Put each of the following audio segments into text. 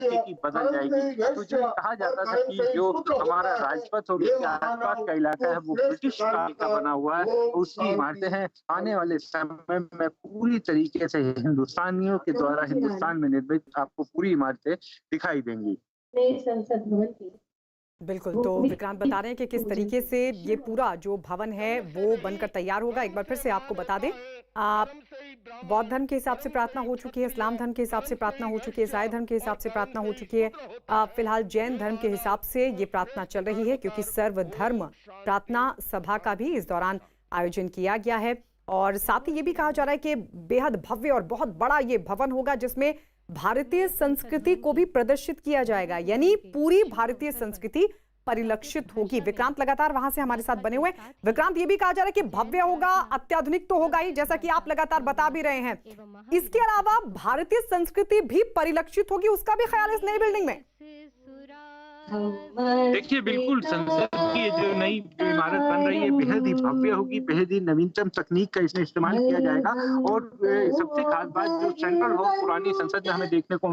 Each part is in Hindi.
की बदल जाएगी। तो जो कहा जाता था कि जो हमारा राजपथ और उसके आस-पास का इलाका है वो ब्रिटिश काल का बना हुआ है, उसकी इमारतें हैं, आने वाले समय में पूरी तरीके से हिंदुस्तानियों के द्वारा हिंदुस्तान में निर्मित आपको पूरी इमारतें दिखाई देंगी। नए संसद भवन की बिल्कुल, वो तो भी विक्रांत बता रहे हैं कि किस जी। तरीके से ये पूरा जो भवन है वो बनकर तैयार होगा। एक बार फिर से आपको बता दें, आप बौद्ध धर्म के हिसाब से प्रार्थना हो चुकी है, इस्लाम धर्म के हिसाब से प्रार्थना हो चुकी है, ईसाई धर्म के हिसाब से प्रार्थना हो चुकी है। फिलहाल जैन धर्म के हिसाब से ये प्रार्थना चल रही है क्योंकि सर्वधर्म प्रार्थना सभा का भी इस दौरान आयोजन किया गया है। और साथ ही ये भी कहा जा रहा है कि बेहद भव्य और बहुत बड़ा ये भवन होगा जिसमें भारतीय संस्कृति को भी प्रदर्शित किया जाएगा, यानी पूरी भारतीय संस्कृति परिलक्षित होगी। विक्रांत लगातार वहां से हमारे साथ बने हुए। विक्रांत, ये भी कहा जा रहा है कि भव्य होगा, अत्याधुनिक तो होगा ही, जैसा कि आप लगातार बता भी रहे हैं। इसके अलावा भारतीय संस्कृति भी परिलक्षित होगी, उसका भी ख्याल इस नई बिल्डिंग में? देखिए, बिल्कुल संसद की ये जो नई जो इमारत बन रही है बेहद ही भव्य होगी, बेहद ही नवीनतम तकनीक का इसमें इस्तेमाल किया जाएगा। और सबसे खास बात जो सेंट्रल हॉल पुरानी संसद में हमें देखने को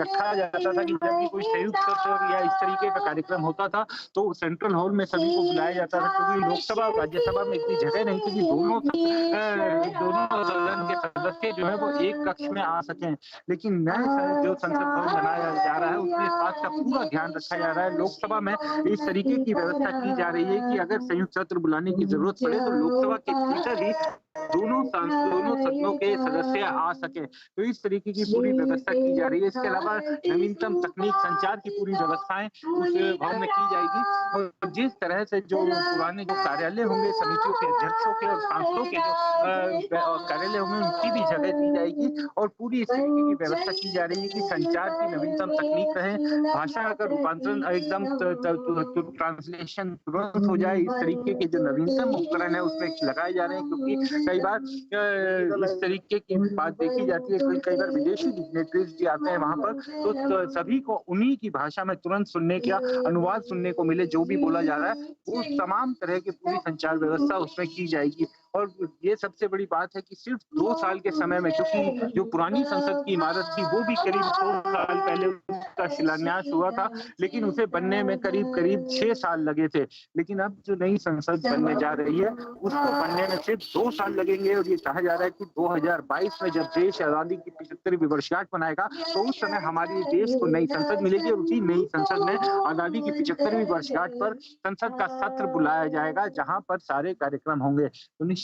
रखा जाता था कि जब भी कोई संयुक्त सत्र या इस तरीके का कार्यक्रम होता था तो सेंट्रल हॉल में सभी को बुलाया जाता था, क्योंकि लोकसभा और राज्यसभा में इतनी जगह नहीं थी कि दोनों सदन के सदस्य जो है वो एक कक्ष में आ सकें। लेकिन नए जो संसद भवन बनाया जा रहा है उसमें इस बात का पूरा ध्यान रखा जा रहा है। लोकसभा में इस तरीके की व्यवस्था की जा रही है कि अगर संयुक्त सत्र बुलाने की जरूरत पड़े तो लोकसभा के भीतर ही दोनों सदनों के सदस्य आ सके। तो इस तरीके की पूरी व्यवस्था की जा रही है। इसके अलावा नवीनतम तकनीक संचार की पूरी व्यवस्थाएं उस भवन में की जाएगी। और जिस तरह से जो पुराने जो कार्यालय होंगे समितियों के अध्यक्षों के और सांसदों के जो कार्यालय होंगे उनकी भी जगह दी जाएगी। और पूरी इस तरीके की व्यवस्था की जा रही है कि संचार की नवीनतम तकनीक रहे, भाषा का रूपांतरण एकदम ट्रांसलेशन तुरंत हो जाए, इस तरीके के जो नवीनतम उपकरण है उसमें लगाए जा रहे हैं। क्योंकि कई बार इस तरीके की बात देखी जाती है, कई बार विदेशी डिग्नेटरीज भी आते हैं वहां पर, तो सभी को उन्हीं की भाषा में तुरंत सुनने का अनुवाद सुनने को मिले, जो भी बोला जा रहा है वो तमाम तरह की पूरी संचार व्यवस्था उसमें की जाएगी। और ये सबसे बड़ी बात है कि सिर्फ 2 साल के समय में, क्योंकि जो पुरानी संसद की इमारत थी वो भी करीब 2 साल पहले उसका शिलान्यास हुआ था, लेकिन उसे बनने में करीब 6 साल लगे थे। लेकिन अब जो नई संसद बनने जा रही है उसको बनने में सिर्फ 2 साल लगेंगे। और ये कहा जा रहा है कि 2022 में जब देश आजादी की 75वीं वर्षगांठ मनाएगा तो उस समय हमारे देश को नई संसद मिलेगी और उसी नई संसद में आजादी की 75वीं वर्षगांठ पर संसद का सत्र बुलाया जाएगा, जहां पर सारे कार्यक्रम होंगे। तो निश्चित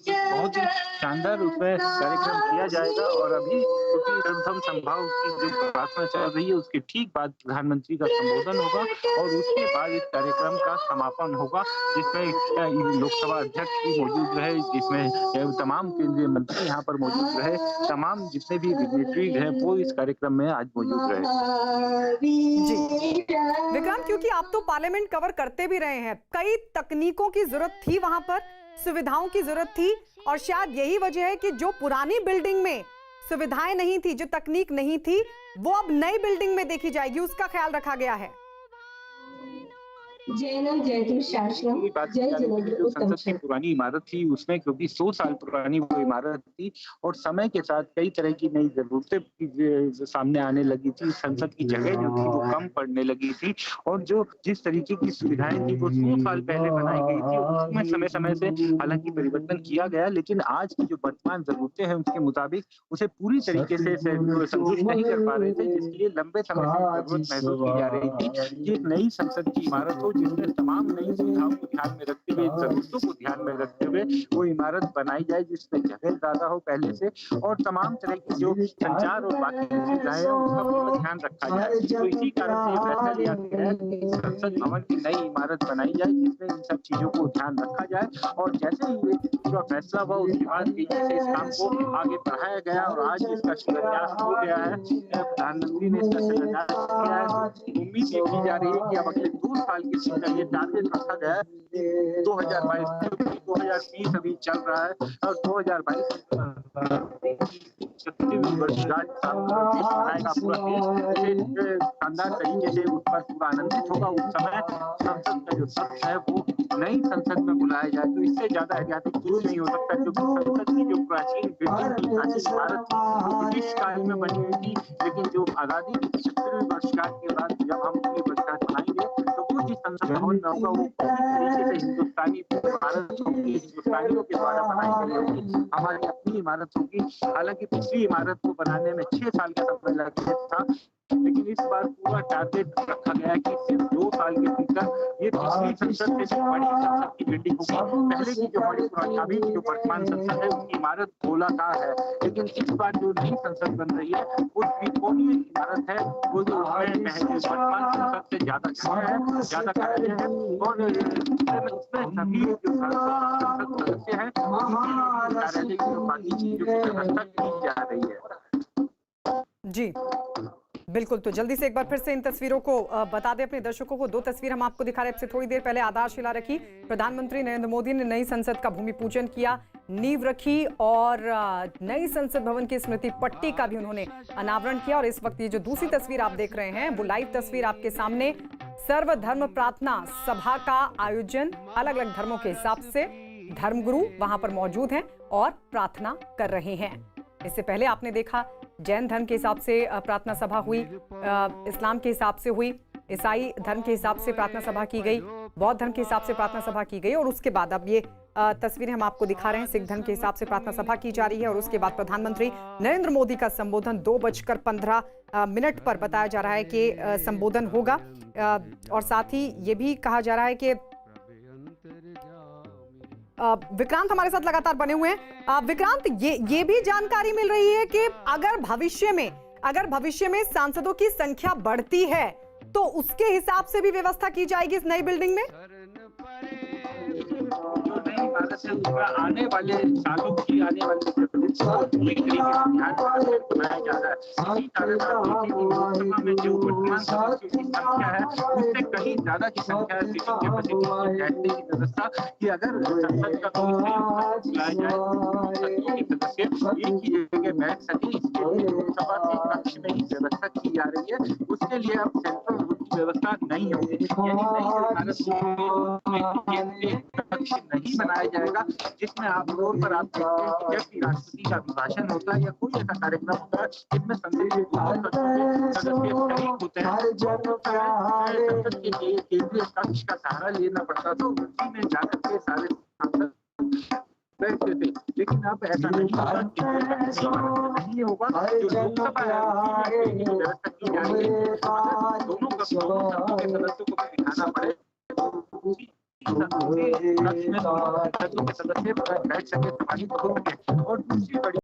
बहुत ही शानदार उसमें कार्यक्रम किया जाएगा। और अभी क्योंकि रणथंभ संभाग की जो प्रार्थना चल रही है उसके ठीक बाद प्रधानमंत्री का संबोधन होगा और उसके बाद इस कार्यक्रम का समापन होगा, जिसमें लोकसभा अध्यक्ष भी मौजूद रहे, जिसमें तमाम केंद्रीय मंत्री यहाँ पर मौजूद रहे, तमाम जितने भी डिग्नेटरीज हैं वो इस कार्यक्रम में आज मौजूद रहे। जी विक्रांत, क्योंकि आप तो पार्लियामेंट कवर करते भी रहे हैं, कई तकनीकों की जरूरत थी वहां पर, सुविधाओं की जरूरत थी, और शायद यही वजह है कि जो पुरानी बिल्डिंग में सुविधाएं नहीं थी, जो तकनीक नहीं थी, वो अब नई बिल्डिंग में देखी जाएगी, उसका ख्याल रखा गया है। जो संसद की पुरानी इमारत थी उसमें, क्योंकि 100 साल पुरानी वो इमारत थी और समय के साथ कई तरह की नई जरूरतें सामने आने लगी थी, संसद की जगह जो थी वो कम पड़ने लगी थी और जो जिस तरीके की सुविधाएं थी वो 100 साल पहले बनाई गई थी, उसमें समय समय से हालांकि परिवर्तन किया गया, लेकिन आज की जो वर्तमान जरूरतें हैं उसके मुताबिक उसे पूरी तरीके से संतुष्ट नहीं कर पा रहे थे, जिसके लिए लंबे समय से जरूरत महसूस की जा रही थी। ये एक नई संसद की इमारत हो जिसमें तमाम नई सुविधाओं को ध्यान में रखते हुए, जरूरतों को ध्यान में रखते हुए वो इमारत बनाई जाए, जिसमें जगह ज्यादा हो पहले से और तमाम तरह की जो संचार और बाकी सुविधाएं हैं उसका पूरा ध्यान रखा जाए। तो इसी कारण से ये फैसला लिया गया है कि संसद भवन की नई इमारत बनाई जाए जिसमें इन सब चीजों को ध्यान रखा जाए। और जैसे ही ये पूरा फैसला हुआ उसके बाद तेजी से इस काम को आगे बढ़ाया गया और आज इसका शिलान्यास हो गया है, प्रधानमंत्री ने इसका शिलान्यास किया है। उम्मीद ये की जा रही है कि अब अगले 2 साल के भीतर ये टारगेट रखा गया है 2022, 2020 अभी चल रहा है और 2022 36वीं वर्षगांठ मनाएगा पूरा देश, शानदार तरीके से उस पर पूरा आनंदित होगा। उस समय संसद का जो सत्र है वो नई संसद में बुलाया जाए, तो इससे ज्यादा ऐतिहासिक कुछ नहीं हो सकता, क्योंकि संसद की जो प्राचीन बिल्डिंग थी, प्राचीन इमारत थी, वो ब्रिटिश काल में बनी हुई थी, लेकिन जो आजादी की 75वीं वर्षगांठ के बाद जब हम अपनी वर्षगांठ मनाएंगे, तो वो जिस संसद भवन में होगा, वो तरीके से हिंदुस्तानी इमारत होगी, हिंदुस्तानियों के द्वारा बनाई गई होगी, हमारी अपनी इमारत होगी। हालांकि पिछली इमारत को बनाने में 6 साल का समय लग गया था, लेकिन इस बार पूरा टारगेट रखा गया है कि सिर्फ 2 साल के भीतर ये पिछली संसद से जो बड़ी संसद की बिल्डिंग होगी, पहले की जो बड़ी पुरानी अभी की जो वर्तमान संसद है उसकी इमारत गोलाकार है, लेकिन इस बार जो नई संसद बन रही है वो त्रिकोणीय इमारत है, वो जो वर्तमान संसद से ज्यादा है, ज्यादा कार्य है, और इसमें सभी जो संसद सदस्य हैं कार्यालय की जो बाकी चीजों की व्यवस्था की जा रही है। जी बिल्कुल, तो जल्दी से एक बार फिर से इन तस्वीरों को बता दें अपने दर्शकों को। 2 तस्वीर हम आपको दिखा रहे हैं। अब से थोड़ी देर पहले आधारशिला रखी, प्रधानमंत्री नरेंद्र मोदी ने नई संसद का भूमि पूजन किया, नींव रखी और नई संसद भवन की स्मृति पट्टी का भी उन्होंने अनावरण किया। और इस वक्त ये जो दूसरी तस्वीर आप देख रहे हैं वो लाइव तस्वीर आपके सामने, सर्वधर्म प्रार्थना सभा का आयोजन, अलग अलग धर्मों के हिसाब से धर्मगुरु वहां पर मौजूद हैं और प्रार्थना कर रहे हैं। इससे पहले आपने देखा जैन धर्म के हिसाब से प्रार्थना सभा हुई, इस्लाम के हिसाब से हुई, ईसाई धर्म के हिसाब से प्रार्थना सभा की गई, बौद्ध धर्म के हिसाब से प्रार्थना सभा की गई, और उसके बाद अब ये तस्वीरें हम आपको दिखा रहे हैं, सिख धर्म के हिसाब से प्रार्थना सभा की जा रही है। और उसके बाद प्रधानमंत्री नरेंद्र मोदी का संबोधन 2:15 पर बताया जा रहा है कि संबोधन होगा। और साथ ही ये भी कहा जा रहा है कि विक्रांत हमारे साथ लगातार बने हुए हैं। विक्रांत, ये भी जानकारी मिल रही है कि अगर भविष्य में सांसदों की संख्या बढ़ती है तो उसके हिसाब से भी व्यवस्था की जाएगी इस नई बिल्डिंग में। आने वाले सालों की आने वाली बनाया जा रहा है, इसी कारण लोकसभा में जो वर्तमान सदस्यों की संख्या है उससे कहीं ज्यादा की संख्या है बैठने की व्यवस्था, कि अगर संसद का कोई बुलाया जाए तो सदस्य एक ही जगह बैठ सके, इसके लिए लोकसभा के कक्ष में ही व्यवस्था की जा रही है। उसके लिए अब सेंट्रल हॉल की व्यवस्था नहीं होगी, यानी कक्ष नहीं बनाया जाएगा जिसमें आप फ्लोर पर आप देखते हैं कि जब भी राष्ट्रपति का अभिभाषण होता है या कोई ऐसा कार्यक्रम होता है जिसमें सदस्य शरीक होते हैं, संसद के केंद्रीय कक्ष का सहारा लेना पड़ता, तो उसी में जाकर के सारे सांसद बैठते थे। लेकिन अब ऐसा नहीं होगा, जो लोकसभा है व्यवस्था की जा रही है, दोनों सदस्यों को भी दिखाना पड़े सदस्य बैठ सके, समाहित हो सके। और दूसरी बड़ी